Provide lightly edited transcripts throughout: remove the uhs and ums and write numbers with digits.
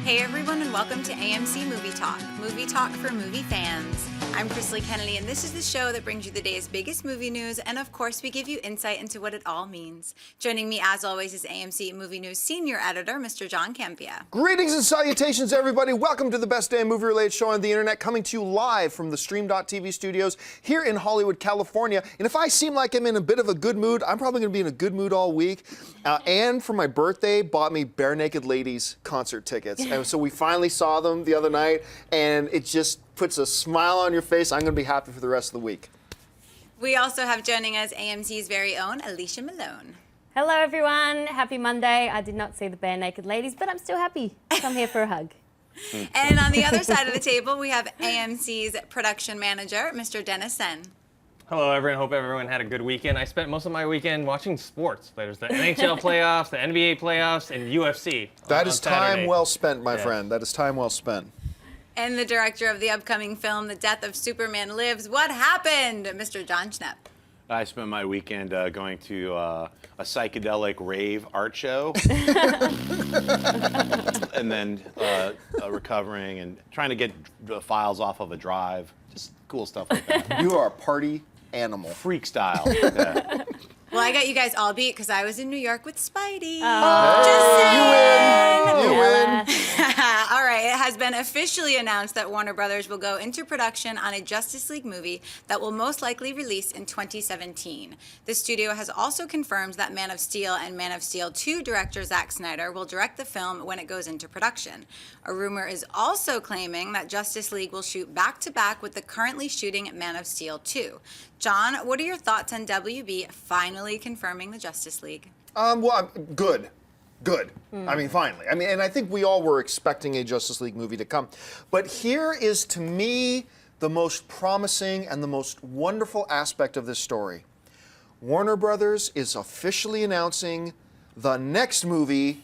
Hey everyone, and welcome to AMC Movie Talk for movie fans. I'm Chrisley Kennedy, and this is the show that brings you the day's biggest movie news, and of course, we give you insight into what it all means. Joining me, as always, is AMC Movie News Senior Editor, Mr. John Campia. Greetings and salutations, everybody. Welcome to the best damn movie-related show on the internet, coming to you live from the Stream.tv studios here in Hollywood, California. And if I seem like I'm in a bit of a good mood, I'm probably going to be in a good mood all week. And for my birthday, bought me Bare Naked Ladies concert tickets. And so we finally saw them the other night, and it just puts a smile on your face. I'm going to be happy for the rest of the week. We also have joining us AMC's very own Alicia Malone. Hello everyone, happy Monday. I did not see the Bare Naked Ladies, but I'm still happy. I'm here for a hug. And on the other side of the table, we have AMC's production manager, Mr. Dennis Sen. Hello everyone, hope everyone had a good weekend. I spent most of my weekend watching sports. There's the NHL playoffs, the NBA playoffs, and UFC. That is time well spent, my Yeah. friend. That is time well spent. And the director of the upcoming film, The Death of Superman Lives. What happened, Mr. John Schnepp? I spent my weekend going to a psychedelic rave art show, and then recovering and trying to get the files off of a drive. Just cool stuff like that. You are a party animal. Freak style. Yeah. Well, I got you guys all beat because I was in New York with Spidey. You win. All right, it has been officially announced that Warner Brothers will go into production on a Justice League movie that will most likely release in 2017. The studio has also confirmed that Man of Steel and Man of Steel 2 director Zack Snyder will direct the film when it goes into production. A rumor is also claiming that Justice League will shoot back-to-back with the currently shooting Man of Steel 2. John, what are your thoughts on WB finally confirming the Justice League? Good. I mean, finally. I mean, and I think we all were expecting a Justice League movie to come. But here is, to me, the most promising and the most wonderful aspect of this story. Warner Brothers is officially announcing the next movie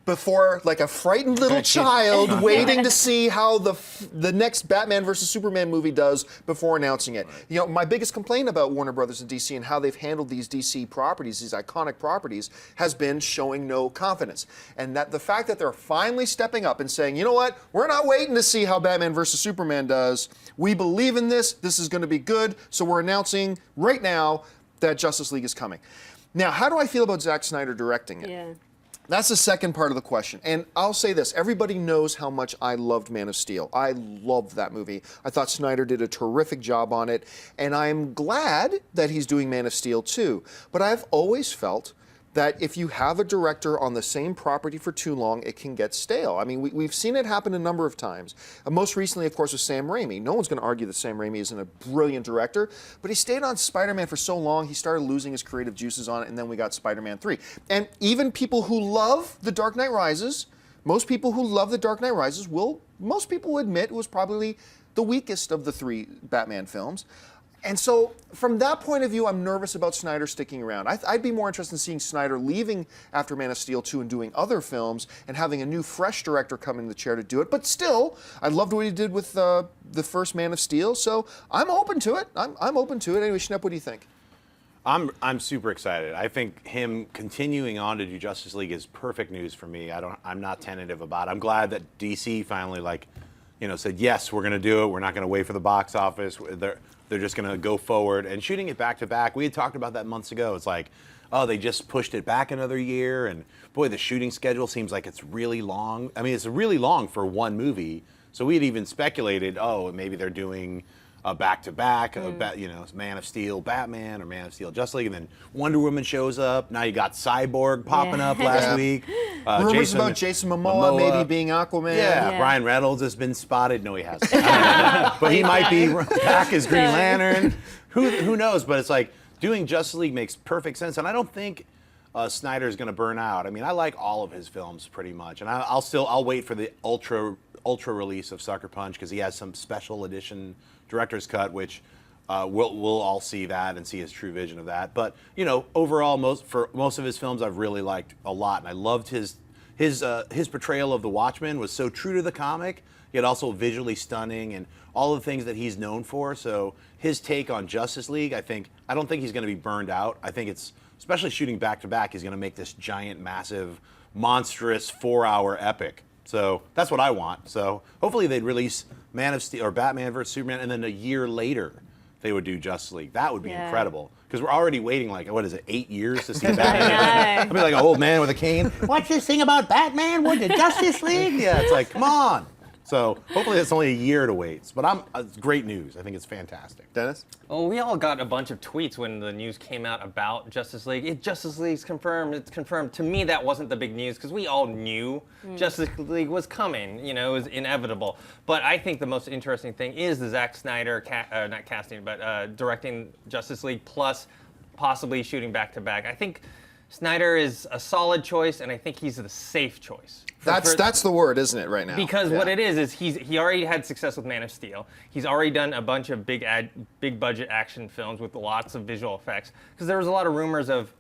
before, like a frightened little child waiting to see how the next Batman versus Superman movie does before announcing it. You know, my biggest complaint about Warner Brothers and DC and how they've handled these DC properties, these iconic properties, has been showing no confidence. And that the fact that they're finally stepping up and saying, you know what, we're not waiting to see how Batman versus Superman does. We believe in this. This is going to be good. So we're announcing right now that Justice League is coming. Now, how do I feel about Zack Snyder directing it? Yeah. That's the second part of the question. And I'll say this, everybody knows how much I loved Man of Steel. I loved that movie. I thought Snyder did a terrific job on it, and I'm glad that he's doing Man of Steel too. But I've always felt that if you have a director on the same property for too long, it can get stale. I mean, we've seen it happen a number of times. Most recently, of course, with Sam Raimi. No one's going to argue that Sam Raimi isn't a brilliant director, but he stayed on Spider-Man for so long, he started losing his creative juices on it, and then we got Spider-Man 3. And even people who love The Dark Knight Rises, most people who love The Dark Knight Rises most people will admit it was probably the weakest of the three Batman films. And so, from that point of view, I'm nervous about Snyder sticking around. I'd be more interested in seeing Snyder leaving after Man of Steel 2 and doing other films and having a new, fresh director come in the chair to do it. But still, I loved what he did with the first Man of Steel, so I'm open to it. I'm open to it. Anyway, Schnepp, what do you think? I'm super excited. I think him continuing on to do Justice League is perfect news for me. I'm not tentative about it. I'm glad that DC finally said, yes, we're going to do it. We're not going to wait for the box office. They're just going to go forward. And shooting it back to back, we had talked about that months ago. It's like, oh, they just pushed it back another year. And boy, the shooting schedule seems like it's really long. I mean, it's really long for one movie. So we had even speculated, oh, maybe they're doing a back-to-back, Man of Steel Batman or Man of Steel Justice League, and then Wonder Woman shows up. Now you got Cyborg popping up last week. Rumors about Jason Momoa maybe being Aquaman. Yeah, Ryan Reynolds has been spotted. No, he hasn't. But he might be back as Green Lantern. Who knows? But it's like doing Justice League makes perfect sense, and I don't think Snyder's going to burn out. I mean, I like all of his films pretty much, and I'll wait for the ultra release of Sucker Punch because he has some special edition director's cut, which we'll all see that and see his true vision of that. But overall, most of his films I've really liked a lot, and I loved his portrayal of the Watchmen was so true to the comic, yet also visually stunning and all of the things that he's known for. So his take on Justice League, I don't think he's going to be burned out. I think it's, especially shooting back to back, he's going to make this giant, massive, monstrous 4-hour epic. So that's what I want. So hopefully they'd release Man of Steel or Batman vs Superman, and then a year later they would do Justice League. That would be incredible. Because we're already waiting, like, what is it, 8 years to see Batman? I'll be like an old man with a cane. What's this thing about Batman? What, the Justice League? Yeah, it's like, come on. So hopefully it's only a year to wait. But it's great news. I think it's fantastic. Dennis? Oh, we all got a bunch of tweets when the news came out about Justice League. Justice League's confirmed. It's confirmed. To me, that wasn't the big news because we all knew Justice League was coming. You know, it was inevitable. But I think the most interesting thing is the Zack Snyder, not casting, but directing Justice League plus possibly shooting back to back. I think Snyder is a solid choice, and I think he's the safe choice. That's the word, isn't it, right now? Because what it is he already had success with Man of Steel. He's already done a bunch of big budget action films with lots of visual effects. Because there was a lot of rumors of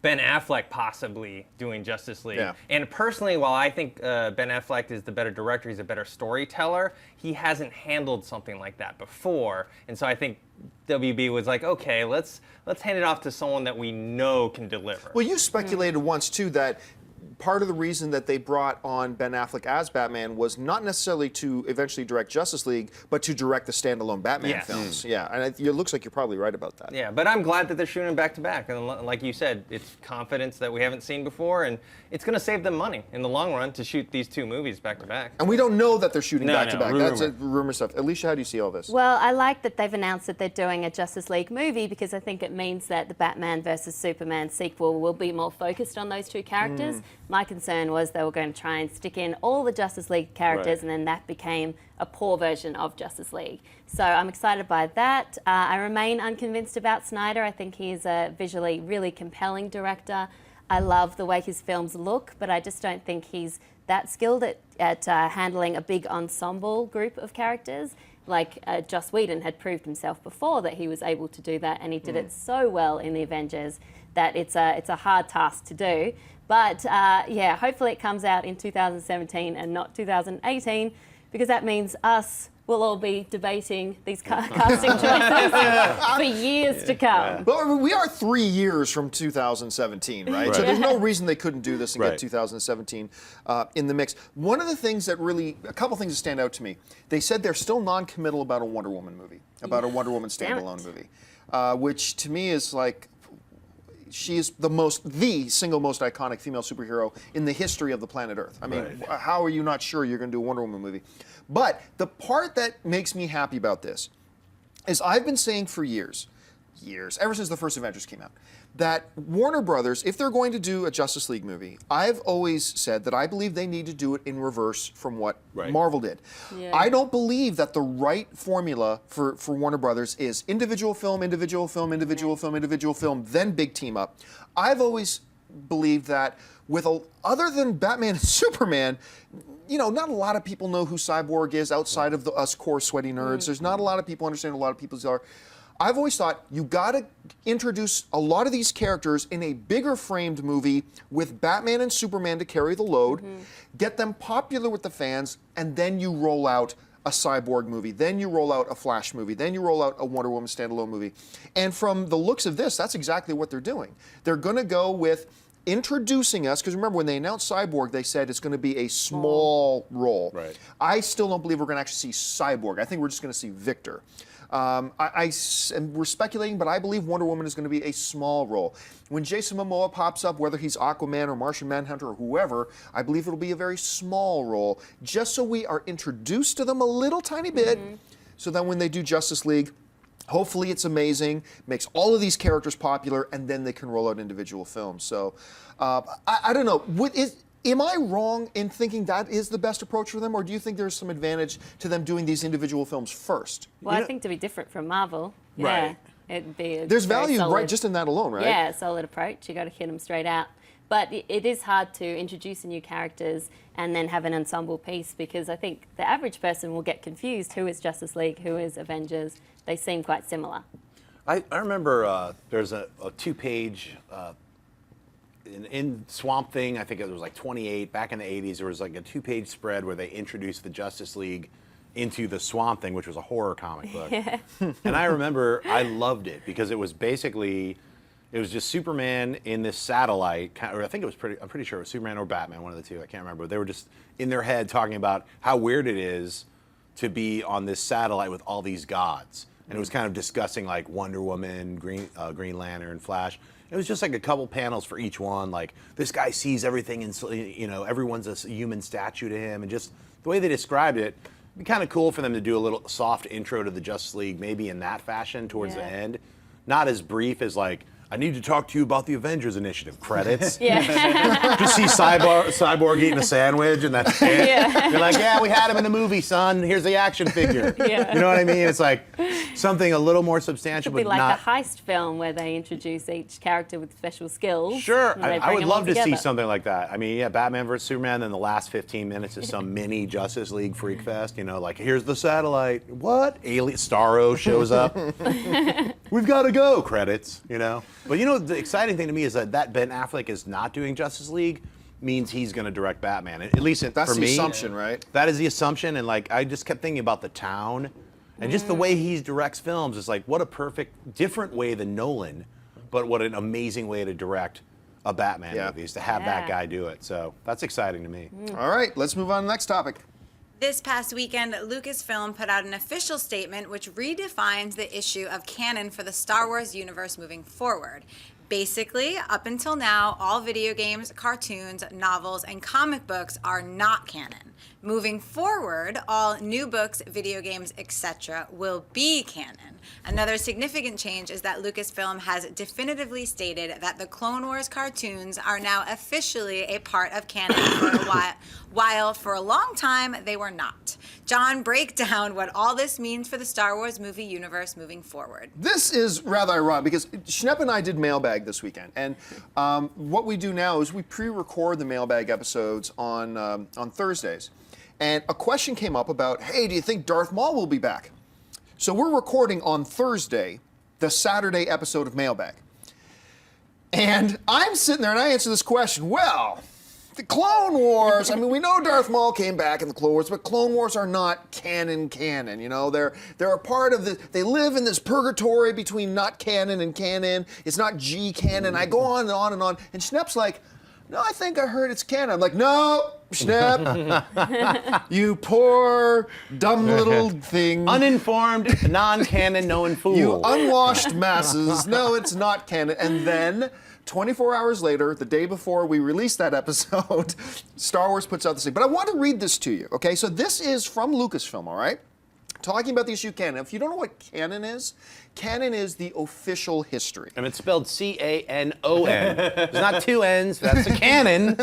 Ben Affleck possibly doing Justice League. Yeah. And personally, while I think Ben Affleck is the better director, he's a better storyteller, he hasn't handled something like that before. And so I think WB was like, okay, let's hand it off to someone that we know can deliver. Well, you speculated once, too, that part of the reason that they brought on Ben Affleck as Batman was not necessarily to eventually direct Justice League, but to direct the standalone Batman films. Yeah, and it looks like you're probably right about that. Yeah, but I'm glad that they're shooting back to back. And like you said, it's confidence that we haven't seen before, and it's going to save them money in the long run to shoot these two movies back to back. And we don't know that they're shooting back to back. Rumor. That's rumor stuff. Alicia, how do you see all this? Well, I like that they've announced that they're doing a Justice League movie because I think it means that the Batman versus Superman sequel will be more focused on those two characters. My concern was they were going to try and stick in all the Justice League characters, and then that became a poor version of Justice League. So I'm excited by that. I remain unconvinced about Snyder. I think he's a visually really compelling director. I love the way his films look, but I just don't think he's that skilled at handling a big ensemble group of characters. Like Joss Whedon had proved himself before that he was able to do that, and he did it so well in the Avengers that it's a hard task to do. But yeah, hopefully it comes out in 2017 and not 2018, because that means us will all be debating these casting choices for years to come. Well, we are 3 years from 2017, right? So there's no reason they couldn't do this and get 2017 in the mix. One of the things that a couple things that stand out to me, they said they're still non-committal about a Wonder Woman movie, about a Wonder Woman standalone movie, which to me is like, she is the single most iconic female superhero in the history of the planet Earth. I mean, how are you not sure you're going to do a Wonder Woman movie? But the part that makes me happy about this is I've been saying for years, ever since the first Avengers came out, that Warner Brothers, if they're going to do a Justice League movie, I've always said that I believe they need to do it in reverse from what Marvel did. Yeah. I don't believe that the right formula for Warner Brothers is individual film, individual film, individual film, individual film, then big team up. I've always believed that other than Batman and Superman, you know, not a lot of people know who Cyborg is outside of us core sweaty nerds. There's not a lot of people understand who a lot of people are. I've always thought you got to introduce a lot of these characters in a bigger framed movie with Batman and Superman to carry the load, get them popular with the fans, and then you roll out a Cyborg movie, then you roll out a Flash movie, then you roll out a Wonder Woman standalone movie. And from the looks of this, that's exactly what they're doing. They're going to go with introducing us, because remember when they announced Cyborg, they said it's going to be a small role. Right. I still don't believe we're going to actually see Cyborg. I think we're just going to see Victor. We're speculating, but I believe Wonder Woman is going to be a small role. When Jason Momoa pops up, whether he's Aquaman or Martian Manhunter or whoever, I believe it'll be a very small role, just so we are introduced to them a little tiny bit, so that when they do Justice League, hopefully it's amazing, makes all of these characters popular, and then they can roll out individual films. So, I don't know. Am I wrong in thinking that is the best approach for them, or do you think there's some advantage to them doing these individual films first? Well, I think to be different from Marvel, it'd be there's value solid, just in that alone, right? Yeah, solid approach. You got to hit them straight out. But it is hard to introduce new characters and then have an ensemble piece, because I think the average person will get confused. Who is Justice League? Who is Avengers? They seem quite similar. I remember there's a two-page. In Swamp Thing, I think it was like 28, back in the 80s, there was like a two-page spread where they introduced the Justice League into the Swamp Thing, which was a horror comic book. And I remember I loved it because it was basically It was just Superman in this satellite, or I think it was I'm pretty sure it was Superman or Batman, one of the two, I can't remember. They were just in their head talking about how weird it is to be on this satellite with all these gods. And it was kind of discussing like Wonder Woman, Green Lantern, Flash. It was just like a couple panels for each one. Like, this guy sees everything, and everyone's a human statue to him. And just the way they described it, it'd be kind of cool for them to do a little soft intro to the Justice League, maybe in that fashion towards the end. Not as brief as like, I need to talk to you about the Avengers Initiative. Credits. Yeah. Just see Cyborg eating a sandwich, and that's it. Yeah. You're like, yeah, we had him in the movie, son. Here's the action figure. Yeah. You know what I mean? It's like something a little more substantial, It'd be but like not. a heist film where they introduce each character with special skills. Sure, and they I bring would them all love to see together. something like that. I mean, yeah, Batman vs Superman, then the last 15 minutes is some mini Justice League freak fest. Like, here's the satellite. What? Alien Starro shows up. We've got to go. Credits. But the exciting thing to me is that Ben Affleck is not doing Justice League means he's going to direct Batman. At least That's for the me, assumption, right? That is the assumption, and like I just kept thinking about the town, and just the way he directs films is like, what a perfect, different way than Nolan, but what an amazing way to direct a Batman movie is to have that guy do it. So that's exciting to me. All right, let's move on to the next topic. This past weekend, Lucasfilm put out an official statement which redefines the issue of canon for the Star Wars universe moving forward. Basically, up until now, all video games, cartoons, novels, and comic books are not canon. Moving forward, all new books, video games, etc. will be canon. Another significant change is that Lucasfilm has definitively stated that the Clone Wars cartoons are now officially a part of canon for a while for a long time they were not. John, break down what all this means for the Star Wars movie universe moving forward. This is rather ironic because Schnepp and I did Mailbag this weekend, and what we do now is we pre-record the Mailbag episodes on Thursdays. And a question came up about, hey, do you think Darth Maul will be back? So we're recording on Thursday, the Saturday episode of Mailbag. And I'm sitting there and I answer this question, well, the Clone Wars, I mean, we know Darth Maul came back in the Clone Wars, but Clone Wars are not canon. They're a part of they live in this purgatory between not canon and canon. It's not G canon. I go on and on and on. And Schnepp's like, no, I think I heard it's canon. I'm like, no, Schnepp, you poor, dumb little thing. Uninformed, non-canon, knowing fool. You unwashed masses. No, it's not canon. And then 24 hours later, the day before we released that episode, Star Wars puts out this thing. But I want to read this to you, okay? So this is from Lucasfilm, all right? Talking about the issue canon. If you don't know what canon is the official history. And it's spelled C-A-N-O-N. There's not two N's. That's a canon.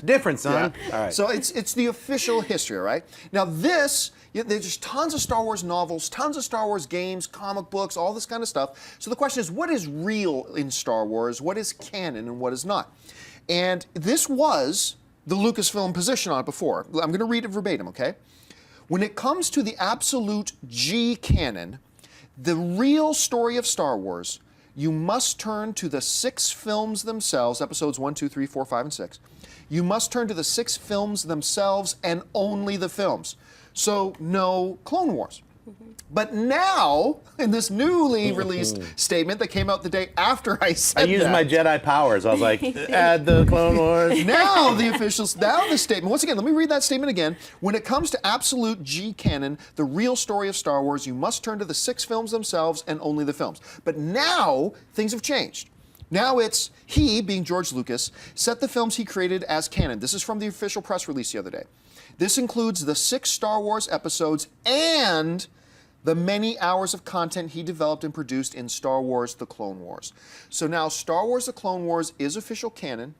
Different, son. Yeah. All right. So it's the official history, all right? Now there's just tons of Star Wars novels, tons of Star Wars games, comic books, all this kind of stuff. So the question is, what is real in Star Wars? What is canon and what is not? And this was the Lucasfilm position on it before. I'm going to read it verbatim, okay? When it comes to the absolute G canon, the real story of Star Wars, you must turn to the 6 films themselves, episodes 1, 2, 3, 4, 5, and 6. You must turn to the 6 films themselves and only the films. So no Clone Wars. But now, in this newly released statement that came out the day after I said I used my Jedi powers. I was like, add the Clone Wars. Now the statement, once again, let me read that statement again. When it comes to absolute G canon, the real story of Star Wars, you must turn to the 6 films themselves and only the films. But now, things have changed. Now it's he, being George Lucas, set the films he created as canon. This is from the official press release the other day. This includes the 6 Star Wars episodes and the many hours of content he developed and produced in Star Wars The Clone Wars. So now Star Wars The Clone Wars is official canon.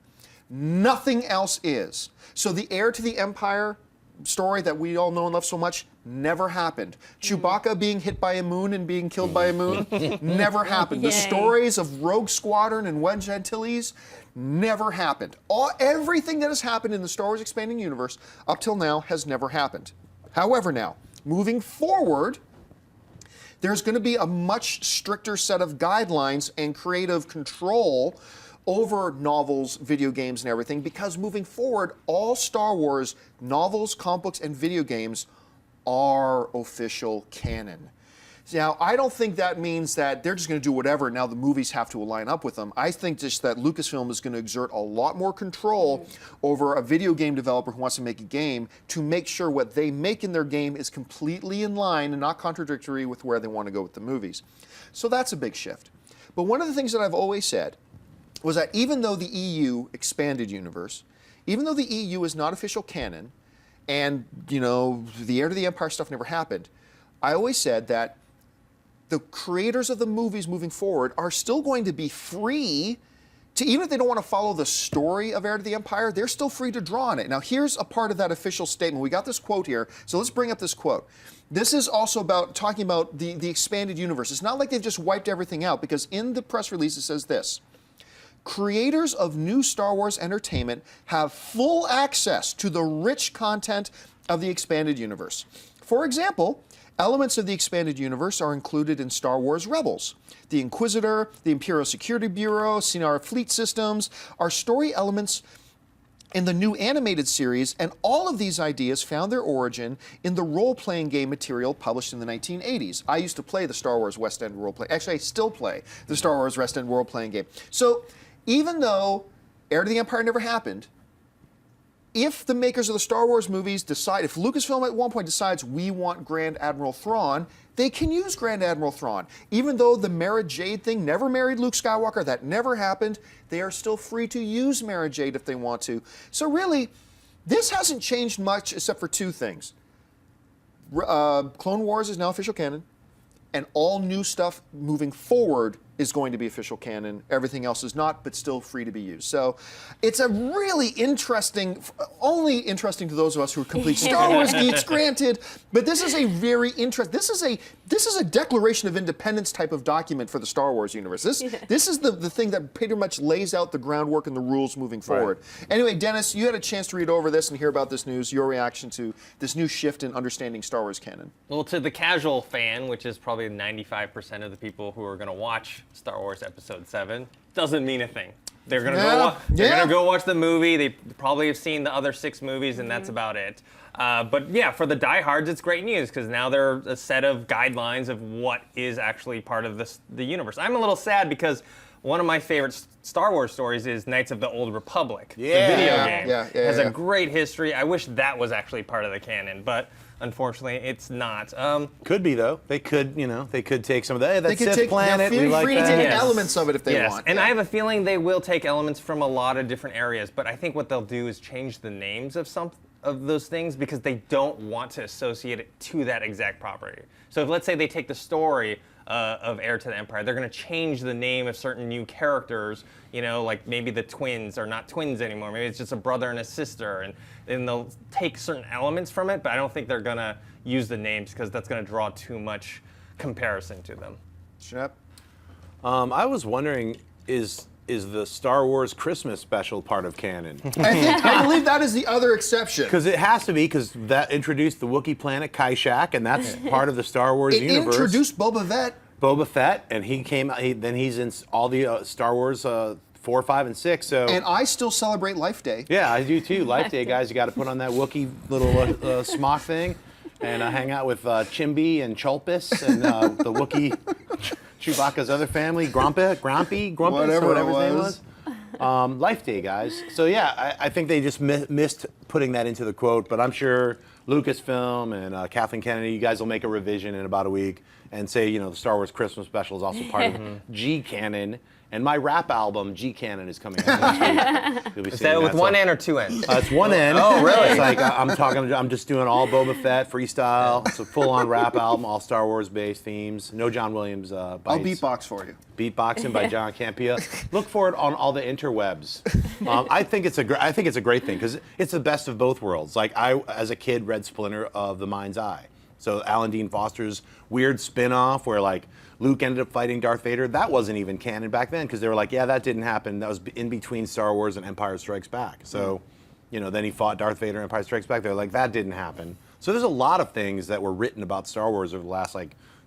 Nothing else is. So the heir to the Empire story that we all know and love so much never happened. Chewbacca being hit by a moon and being killed by a moon never happened. The Yay. stories of Rogue Squadron and Wedge Antilles never happened. Everything that has happened in the Star Wars expanding universe up till now has never happened. However now, moving forward, there's going to be a much stricter set of guidelines and creative control over novels, video games, and everything, because moving forward, all Star Wars novels, comic books, and video games are official canon. Now, I don't think that means that they're just going to do whatever, now the movies have to line up with them. I think just that Lucasfilm is going to exert a lot more control over a video game developer who wants to make a game to make sure what they make in their game is completely in line and not contradictory with where they want to go with the movies. So that's a big shift. But one of the things that I've always said was that even though the EU expanded universe, even though the EU is not official canon, and, you know, the Heir to the Empire stuff never happened, I always said that the creators of the movies moving forward are still going to be free to, even if they don't want to follow the story of Heir to the Empire, they're still free to draw on it. Now, here's a part of that official statement. We got this quote here, so let's bring up this quote. This is also about talking about the expanded universe. It's not like they've just wiped everything out, because in the press release it says this: creators of new Star Wars entertainment have full access to the rich content of the expanded universe. For example, elements of the expanded universe are included in Star Wars Rebels. The Inquisitor, the Imperial Security Bureau, Sinara Fleet Systems are story elements in the new animated series, and all of these ideas found their origin in the role-playing game material published in the 1980s. I used to play the Star Wars West End role-play. Actually, I still play the Star Wars West End role-playing game. So, even though Heir to the Empire never happened, if the makers of the Star Wars movies decide, if Lucasfilm at one point decides we want Grand Admiral Thrawn, they can use Grand Admiral Thrawn. Even though the Mara Jade thing never married Luke Skywalker, that never happened, they are still free to use Mara Jade if they want to. So really, this hasn't changed much except for two things. Clone Wars is now official canon, and all new stuff moving forward is going to be official canon. Everything else is not, but still free to be used. So it's a really interesting, only interesting to those of us who are complete Star Wars geeks, granted, but this is a very interesting, this is a Declaration of Independence type of document for the Star Wars universe. This is the thing that pretty much lays out the groundwork and the rules moving forward. Right. Anyway, Dennis, you had a chance to read over this and hear about this news, your reaction to this new shift in understanding Star Wars canon. Well, to the casual fan, which is probably 95% of the people who are going to watch Star Wars Episode 7, doesn't mean a thing. They're gonna go watch the movie. They probably have seen the other 6 movies, and that's about it. But yeah, for the diehards, it's great news, because now there are a set of guidelines of what is actually part of the universe. I'm a little sad because one of my favorite Star Wars stories is Knights of the Old Republic, the video game. It has a great history. I wish that was actually part of the canon, but unfortunately, it's not. Could be though. They could, they could take some of that. Hey, that's Sith planet. Feel we like free to that. take elements of it if they want. And I have a feeling they will take elements from a lot of different areas. But I think what they'll do is change the names of some of those things, because they don't want to associate it to that exact property. So if, let's say, they take the story of Heir to the Empire, they're going to change the name of certain new characters. Like maybe the twins are not twins anymore. Maybe it's just a brother and a sister, and they'll take certain elements from it, but I don't think they're going to use the names, because that's going to draw too much comparison to them. Shep? I was wondering, is the Star Wars Christmas special part of canon? I believe that is the other exception. Because it has to be, because that introduced the Wookiee planet Kaishak, and that's part of the Star Wars universe. It introduced Boba Fett. And he came. Then he's in all the Star Wars 4, 5, and 6. So. And I still celebrate Life Day. Yeah, I do too. Life Day, guys. You got to put on that Wookiee little smock thing, and hang out with Chimby and Chulpus and the Wookiee. Chewbacca's other family, Grumpy, whatever his name was. Life Day, guys. So yeah, I think they just missed putting that into the quote, but I'm sure Lucasfilm and Kathleen Kennedy, you guys will make a revision in about a week and say, the Star Wars Christmas special is also part of G canon. And my rap album, G Canon, is coming out next week. Is that with one N or 2 N's? It's one N. Oh, really? It's like I'm just doing all Boba Fett freestyle. It's a full-on rap album, all Star Wars-based themes. No John Williams bites. I'll beatbox for you. Beatboxing by John Campea. Look for it on all the interwebs. I think it's a great thing, because it's the best of both worlds. Like, I, as a kid, read Splinter of the Mind's Eye. So Alan Dean Foster's weird spin-off where, like, Luke ended up fighting Darth Vader. That wasn't even canon back then, because they were like, yeah, that didn't happen. That was in between Star Wars and Empire Strikes Back. So, then he fought Darth Vader in Empire Strikes Back. They're like, that didn't happen. So there's a lot of things that were written about Star Wars over the last,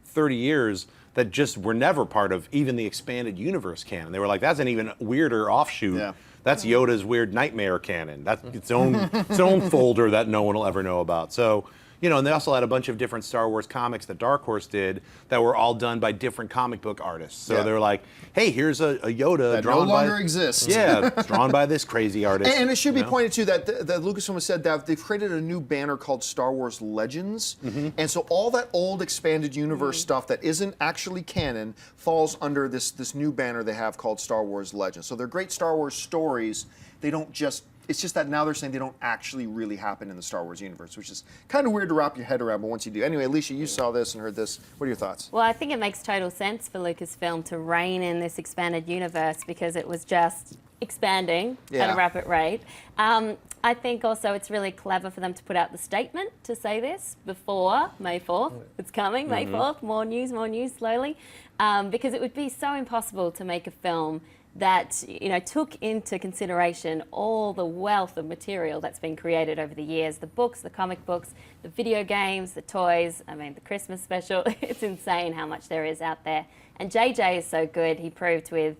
30 years that just were never part of even the expanded universe canon. They were like, that's an even weirder offshoot. Yeah. That's Yoda's weird nightmare canon. That's its own folder that no one will ever know about. So, you know, and they also had a bunch of different Star Wars comics that Dark Horse did that were all done by different comic book artists. So they were like, hey, here's a Yoda that drawn no longer exists. Yeah, drawn by this crazy artist. And it should be pointed to that Lucasfilm has said that they've created a new banner called Star Wars Legends, and so all that old expanded universe stuff that isn't actually canon falls under this new banner they have called Star Wars Legends. So they're great Star Wars stories. They don't just. It's just that now they're saying they don't actually really happen in the Star Wars universe, which is kind of weird to wrap your head around, but once you do. Anyway, Alicia, you saw this and heard this. What are your thoughts? Well, I think it makes total sense for Lucasfilm to rein in this expanded universe because it was just expanding at a rapid rate. I think also it's really clever for them to put out the statement to say this before May 4th. It's coming, May 4th. More news slowly. Because it would be so impossible to make a film that took into consideration all the wealth of material that's been created over the years, the books, the comic books, the video games, the toys, I mean the Christmas special. It's insane how much there is out there. And JJ is so good. He proved with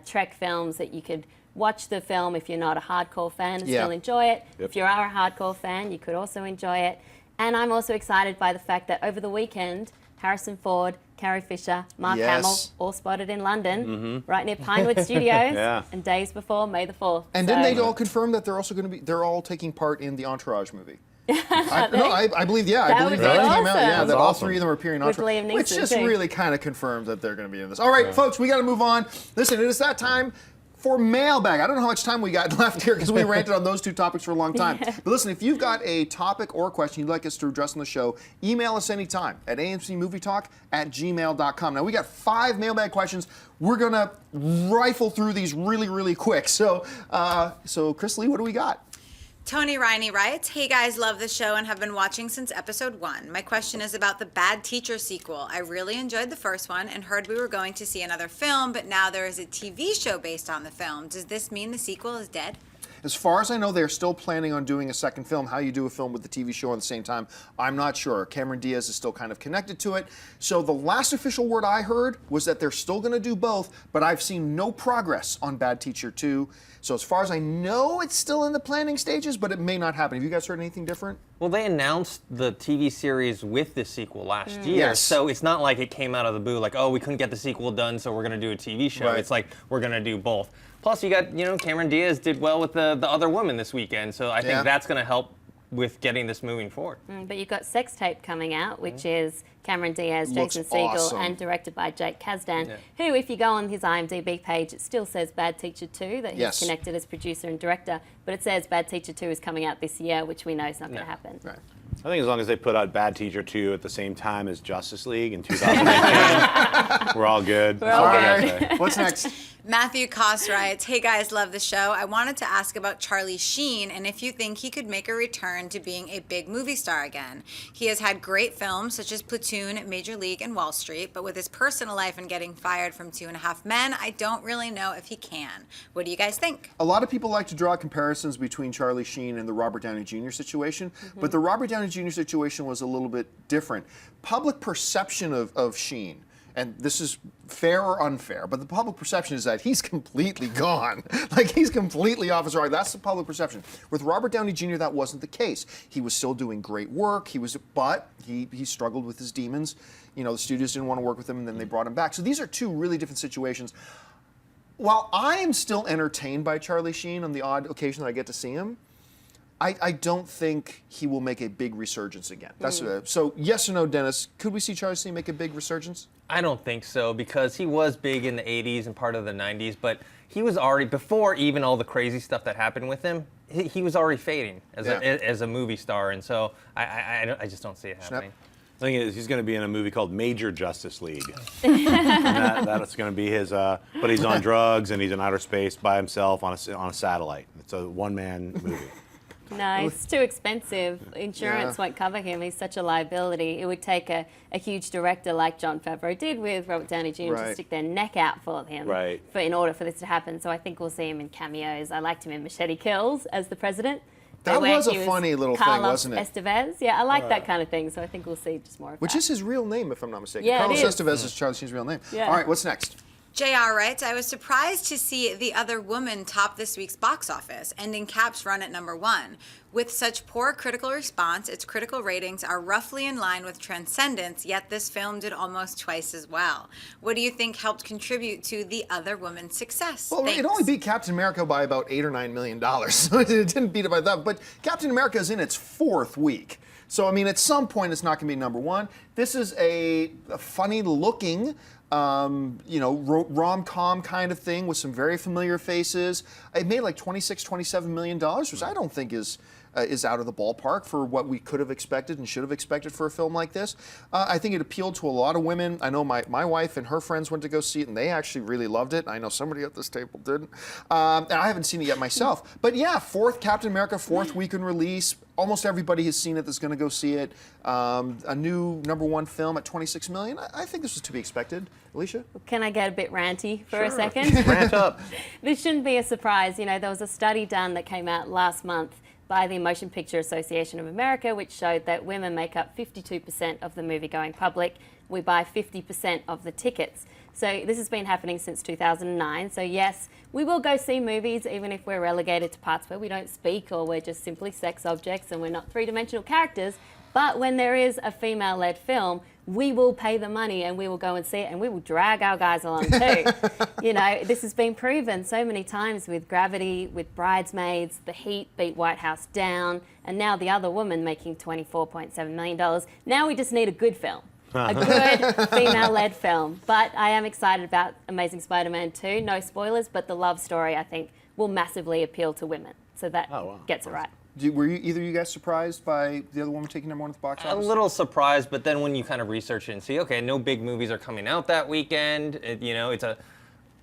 Trek films that you could watch the film if you're not a hardcore fan and still enjoy it. If you are a hardcore fan, you could also enjoy it. And I'm also excited by the fact that over the weekend, Harrison Ford, Carrie Fisher, Mark Hamill, all spotted in London, right near Pinewood Studios, and days before May the 4th. And didn't they all confirm that they're also going to be? They're all taking part in the Entourage movie. I believe that came out. Yeah, that all three of them are appearing in Entourage, which just really kind of confirms that they're going to be in this. All right, folks, we got to move on. Listen, it is that time for mailbag. I don't know how much time we got left here because we ranted on those two topics for a long time. But listen, if you've got a topic or a question you'd like us to address on the show, email us anytime at amcmovietalk@gmail.com. Now, we got 5 mailbag questions. We're going to rifle through these really, really quick. So, Chris Lee, what do we got? Tony Riney writes, hey guys, love the show and have been watching since episode 1. My question is about the Bad Teacher sequel. I really enjoyed the first one and heard we were going to see another film, but now there is a TV show based on the film. Does this mean the sequel is dead? As far as I know, they're still planning on doing a second film. How you do a film with the TV show at the same time, I'm not sure. Cameron Diaz is still kind of connected to it. So the last official word I heard was that they're still going to do both, but I've seen no progress on Bad Teacher 2. So as far as I know, it's still in the planning stages, but it may not happen. Have you guys heard anything different? Well, they announced the TV series with the sequel last year, Yes. so it's not like it came out of the blue like, oh, we couldn't get the sequel done, so we're going to do a TV show. Right. It's like, we're going to do both. Plus, you got, Cameron Diaz did well with the other woman this weekend, so I think that's going to help with getting this moving forward. But you've got Sex Tape coming out, which is Cameron Diaz, Looks Jason Segel, awesome. and directed by Jake Kasdan, who, if you go on his IMDb page, it still says Bad Teacher 2, that he's connected as producer and director, but it says Bad Teacher 2 is coming out this year, which we know is not going to happen. Right. I think as long as they put out Bad Teacher 2 at the same time as Justice League in 2019, we're all good. We're all good. What's next? Matthew Koss writes, hey guys, love the show. I wanted to ask about Charlie Sheen and if you think he could make a return to being a big movie star again. He has had great films such as Platoon, Major League, and Wall Street, but with his personal life and getting fired from 2.5 Men, I don't really know if he can. What do you guys think? A lot of people like to draw comparisons between Charlie Sheen and the Robert Downey Jr. situation, but the Robert Downey Jr. situation was a little bit different. Public perception of Sheen, and this is fair or unfair, but the public perception is that he's completely gone. Like, he's completely off his rocker. That's the public perception. With Robert Downey Jr., that wasn't the case. He was still doing great work. But he struggled with his demons. The studios didn't want to work with him, and then they brought him back. So these are two really different situations. While I am still entertained by Charlie Sheen on the odd occasion that I get to see him, I don't think he will make a big resurgence again. That's so yes or no, Dennis, could we see Charlie Sheen make a big resurgence? I don't think so, because he was big in the 80s and part of the 90s, but he was already, before even all the crazy stuff that happened with him, he was already fading as a movie star, and so I just don't see it happening. The thing is, he's going to be in a movie called Major Justice League. And that's going to be his, but he's on drugs and he's in outer space by himself on a satellite. It's a one-man movie. No, it's too expensive. Insurance won't cover him. He's such a liability. It would take a huge director like Jon Favreau did with Robert Downey Jr. to stick their neck out for him in order for this to happen. So I think we'll see him in cameos. I liked him in Machete Kills as the president. That was a funny little thing, wasn't it? Estevez. Yeah, I like that kind of thing. So I think we'll see just more of Which that. is his real name, if I'm not mistaken. Yeah, Carlos it is. Estevez is Charlie Sheen's real name. Yeah. All right, what's next? JR writes, I was surprised to see The Other Woman top this week's box office, ending Cap's run at #1. With such poor critical response, its critical ratings are roughly in line with Transcendence, yet this film did almost twice as well. What do you think helped contribute to The Other Woman's success? Well, Thanks. it only beat Captain America by about $8 or $9 million, so it didn't beat it by that. But Captain America is in its 4th week. So, I mean, at some point, it's not going to be #1. This is a funny-looking, rom-com kind of thing with some very familiar faces. It made like $26, $27 million, which I don't think is out of the ballpark for what we could have expected and should have expected for a film like this. I think it appealed to a lot of women. I know my wife and her friends went to go see it, and they actually really loved it. I know somebody at this table didn't. And I haven't seen it yet myself. But yeah, Captain America, 4th weekend release. Almost everybody has seen it that's going to go see it. A new #1 film at $26 million. I think this was to be expected. Alicia? Can I get a bit ranty for a second? Rant up. This shouldn't be a surprise. You know, there was a study done that came out last month by the Motion Picture Association of America, which showed that women make up 52% of the movie-going public. We buy 50% of the tickets. So this has been happening since 2009. So yes, we will go see movies even if we're relegated to parts where we don't speak or we're just simply sex objects and we're not three-dimensional characters. But when there is a female-led film, we will pay the money and we will go and see it and we will drag our guys along too. You know, this has been proven so many times with Gravity, with Bridesmaids, The Heat beat White House down, and now The Other Woman making $24.7 million. Now we just need a good film. A good female-led film. But I am excited about Amazing Spider-Man 2. No spoilers, but the love story, I think, will massively appeal to women. So that gets it right. Were either of you guys surprised by The Other Woman taking #1 at the box office? A little surprised, but then when you kind of research it and see, okay, no big movies are coming out that weekend. It's a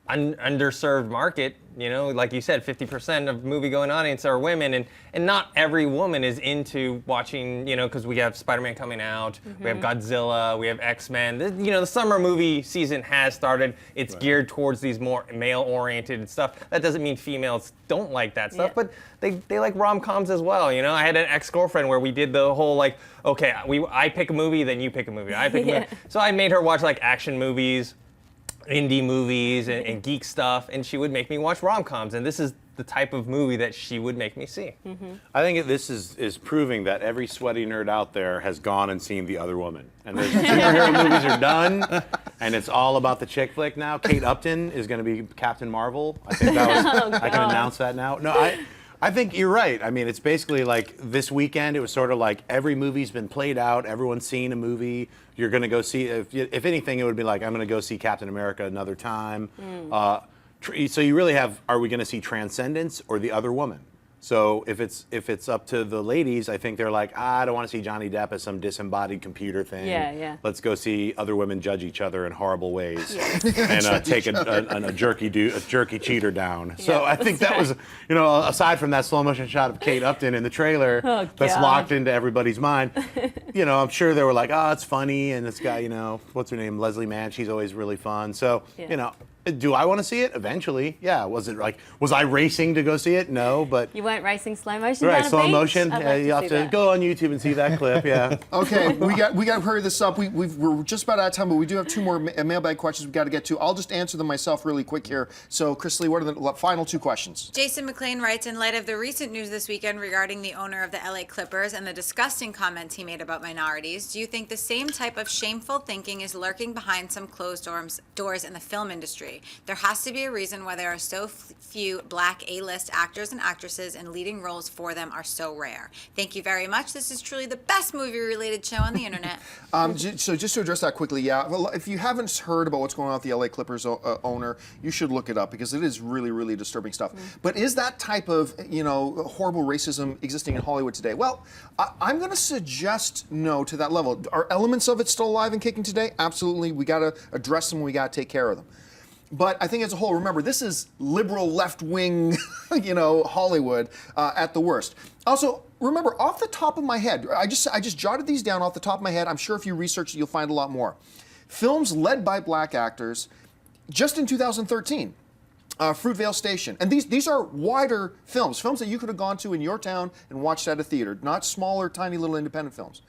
underserved market. You know, like you said, 50% of movie-going audience are women, and not every woman is into watching, because we have Spider-Man coming out, we have Godzilla, we have X-Men. The summer movie season has started. It's geared towards these more male-oriented stuff. That doesn't mean females don't like that stuff, but they like rom-coms as well. I had an ex-girlfriend where we did the whole I pick a movie, then you pick a movie. I pick a movie. So I made her watch action movies, indie movies and geek stuff, and she would make me watch rom-coms, and this is the type of movie that she would make me see. I think this is proving that every sweaty nerd out there has gone and seen The Other Woman. And the superhero movies are done, and it's all about the chick flick now. Kate Upton is going to be Captain Marvel. I think I can announce that now. No, I think you're right. I mean, it's basically like this weekend, it was sort of like every movie's been played out, everyone's seen a movie. You're going to go see, if anything, it would be like, I'm going to go see Captain America another time. So you really have, are we going to see Transcendence or The Other Woman? So if it's up to the ladies, I think they're like, I don't want to see Johnny Depp as some disembodied computer thing. Yeah. Let's go see other women judge each other in horrible ways and take a jerky cheater down. So I think that was, aside from that slow motion shot of Kate Upton in the trailer, that's locked into everybody's mind. I'm sure they were like, oh, it's funny, and this guy, what's her name, Leslie Mann, she's always really fun. So do I want to see it? Eventually, yeah. Was I racing to go see it? No, but you weren't racing slow motion. Right, slow motion. You have to go on YouTube and see that clip. Yeah. Okay, we got to hurry this up. We're just about out of time, but we do have 2 more mailbag questions we've got to get to. I'll just answer them myself really quick here. So, Chris Lee, what are the final 2 questions? Jason McLean writes, in light of the recent news this weekend regarding the owner of the LA Clippers and the disgusting comments he made about minorities, do you think the same type of shameful thinking is lurking behind some closed doors in the film industry? There has to be a reason why there are so few black A-list actors and actresses, and leading roles for them are so rare. Thank you very much. This is truly the best movie-related show on the internet. So just to address that quickly, well, if you haven't heard about what's going on with the LA Clippers owner, you should look it up because it is really, really disturbing stuff. But is that type of, horrible racism existing in Hollywood today? Well, I'm going to suggest no to that level. Are elements of it still alive and kicking today? Absolutely. We got to address them. We got to take care of them. But I think as a whole, remember, this is liberal left-wing, Hollywood at the worst. Also, remember, off the top of my head, I just jotted these down off the top of my head. I'm sure if you research it, you'll find a lot more. Films led by black actors, just in 2013. Fruitvale Station. And these are wider films that you could have gone to in your town and watched at a theater, not smaller, tiny little independent films.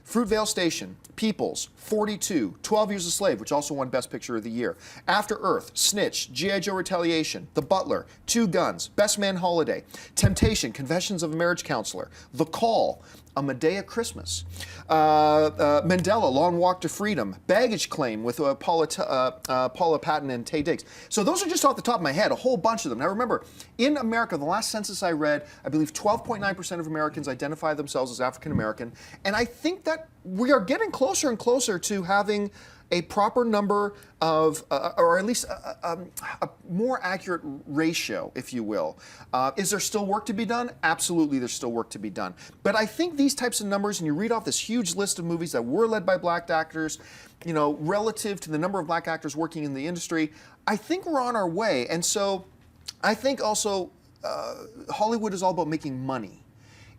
Fruitvale Station, Peoples, 42, 12 Years a Slave, which also won Best Picture of the Year, After Earth, Snitch, G.I. Joe Retaliation, The Butler, Two Guns, Best Man Holiday, Temptation, Confessions of a Marriage Counselor, The Call, A Medea Christmas, Mandela, Long Walk to Freedom, Baggage Claim with Paula Patton and Taye Diggs. So those are just off the top of my head, a whole bunch of them. Now remember, in America, the last census I read, I believe 12.9% of Americans identify themselves as African American, and I think that we are getting closer and closer to having a proper number of, or at least a more accurate ratio, if you will. Is there still work to be done? Absolutely, there's still work to be done. But I think these types of numbers, and you read off this huge list of movies that were led by black actors, you know, relative to the number of black actors working in the industry, I think we're on our way. And so I think also Hollywood is all about making money.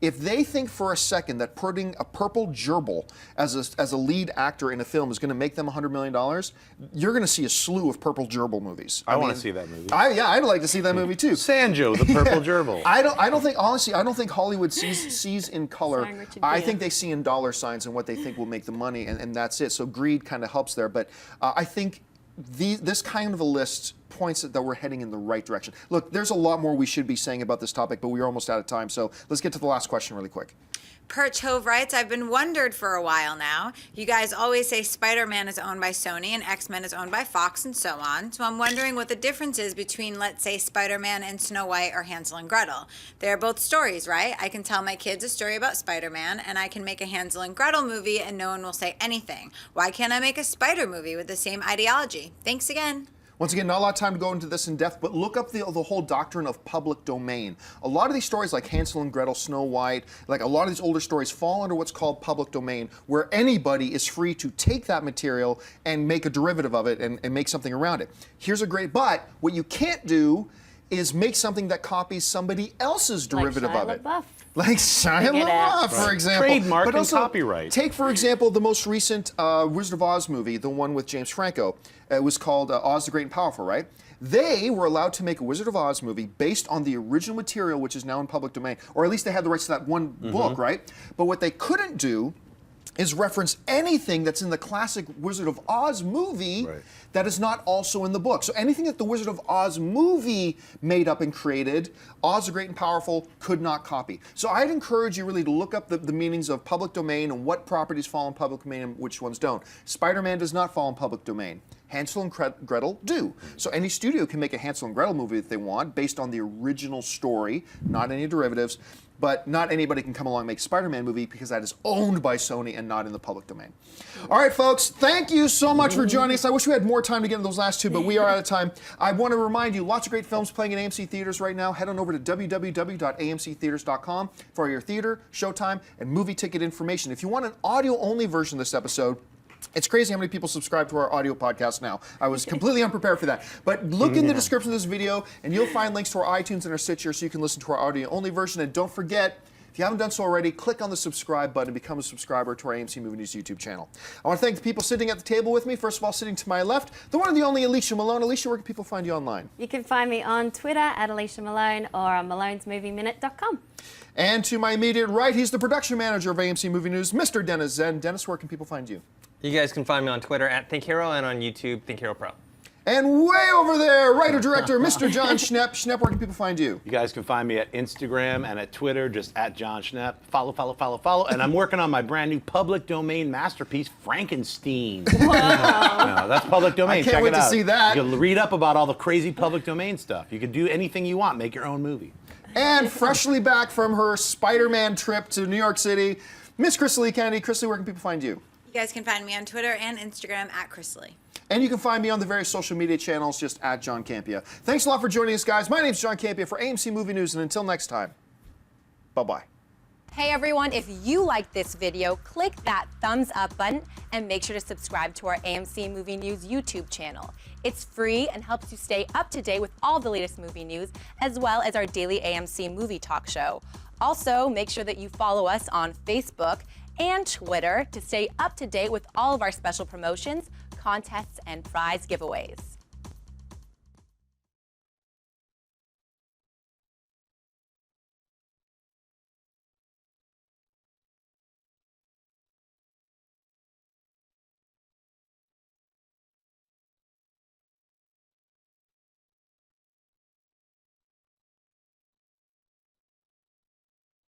If they think for a second that putting a purple gerbil as a lead actor in a film is going to make them $100 million, you're going to see a slew of purple gerbil movies. I want to see that movie. I'd like to see that movie too. Sanjo, the purple gerbil. I don't think, honestly, I don't think Hollywood sees in color. Starring Richard I Gere. think they see in dollar signs and what they think will make the money, and that's it. So greed kind of helps there. But I think this kind of a list points that we're heading in the right direction. Look, there's a lot more we should be saying about this topic, but we're almost out of time. So let's get to the last question really quick. Perch Hove writes, I've been wondered for a while now. You guys always say Spider-Man is owned by Sony and X-Men is owned by Fox and so on. So I'm wondering what the difference is between, let's say, Spider-Man and Snow White or Hansel and Gretel. They're both stories, right? I can tell my kids a story about Spider-Man and I can make a Hansel and Gretel movie and no one will say anything. Why can't I make a Spider movie with the same ideology? Thanks again. Once again, not a lot of time to go into this in depth, but look up the whole doctrine of public domain. A lot of these stories like Hansel and Gretel, Snow White, like a lot of these older stories fall under what's called public domain, where anybody is free to take that material and make a derivative of it and make something around it. Here's a great but. What you can't do is make something that copies somebody else's derivative Shia of it. LaBeouf. Like Shia Figure it out. LaBeouf, for example. Trademark But and also, copyright. Take, for example, the most recent Wizard of Oz movie, the one with James Franco. It was called Oz the Great and Powerful, right? They were allowed to make a Wizard of Oz movie based on the original material, which is now in public domain, or at least they had the rights to that one book, right? But what they couldn't do is reference anything that's in the classic Wizard of Oz movie that is not also in the book. So anything that the Wizard of Oz movie made up and created, Oz the Great and Powerful could not copy. So I'd encourage you really to look up the meanings of public domain and what properties fall in public domain and which ones don't. Spider-Man does not fall in public domain. Hansel and Gretel do. So any studio can make a Hansel and Gretel movie if they want, based on the original story, not any derivatives. But not anybody can come along and make a Spider-Man movie because that is owned by Sony and not in the public domain. All right, folks, thank you so much for joining us. I wish we had more time to get into those last two, but we are out of time. I want to remind you, lots of great films playing in AMC theaters right now. Head on over to www.amctheaters.com for your theater, showtime, and movie ticket information. If you want an audio-only version of this episode, it's crazy how many people subscribe to our audio podcast now. I was completely unprepared for that. But look in the description of this video, and you'll find links to our iTunes and our Stitcher so you can listen to our audio-only version. And don't forget, if you haven't done so already, click on the subscribe button and become a subscriber to our AMC Movie News YouTube channel. I want to thank the people sitting at the table with me. First of all, sitting to my left, the one and the only Alicia Malone. Alicia, where can people find you online? You can find me on Twitter at Alicia Malone or on malonesmovieminute.com. And to my immediate right, he's the production manager of AMC Movie News, Mr. Dennis Zen. Dennis, where can people find you? You guys can find me on Twitter at ThinkHero and on YouTube, ThinkHero Pro. And way over there, writer-director, Mr. John Schnepp. Schnepp, where can people find you? You guys can find me at Instagram and at Twitter, just at John Schnepp. Follow, follow, follow, follow. And I'm working on my brand new public domain masterpiece, Frankenstein. Wow. That's public domain. I can't Check wait it out. to see that. You can read up about all the crazy public domain stuff. You can do anything you want. Make your own movie. And freshly back from her Spider-Man trip to New York City, Miss Crystal Kennedy. Crystal, where can people find you? You guys can find me on Twitter and Instagram at Chrisley. And you can find me on the various social media channels, just at John Campia. Thanks a lot for joining us, guys. My name's John Campia for AMC Movie News, and until next time, bye-bye. Hey everyone, if you liked this video, click that thumbs up button and make sure to subscribe to our AMC Movie News YouTube channel. It's free and helps you stay up to date with all the latest movie news, as well as our daily AMC Movie Talk show. Also, make sure that you follow us on Facebook and Twitter to stay up to date with all of our special promotions, contests, and prize giveaways.